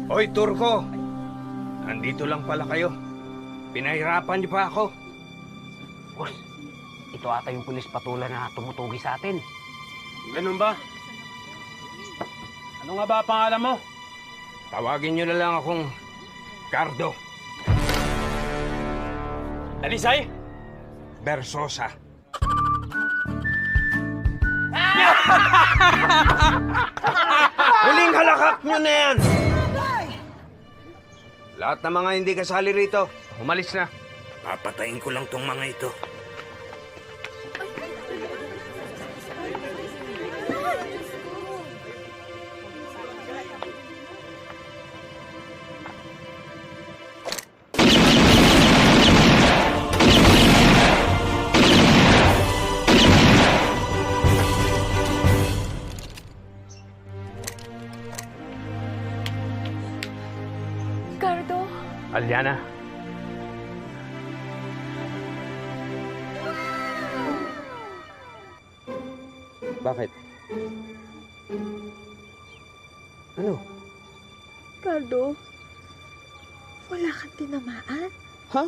Hoy, Turko! Nandito lang pala kayo. Pinahirapan niyo pa ako. Boss, ito ata yung pulis patulan na tumutugi sa atin. Ganun ba? Ano nga ba ang pangalan mo? Tawagin niyo na lang akong Cardo Alisay? Versosa. Huling halakak niyo na yan! Lahat ng mga hindi kasali rito, umalis na. Papatayin ko lang tong mga ito. Cardo, Aliana. Bakit? Ano? Cardo, wala kang tinamaan? Ha?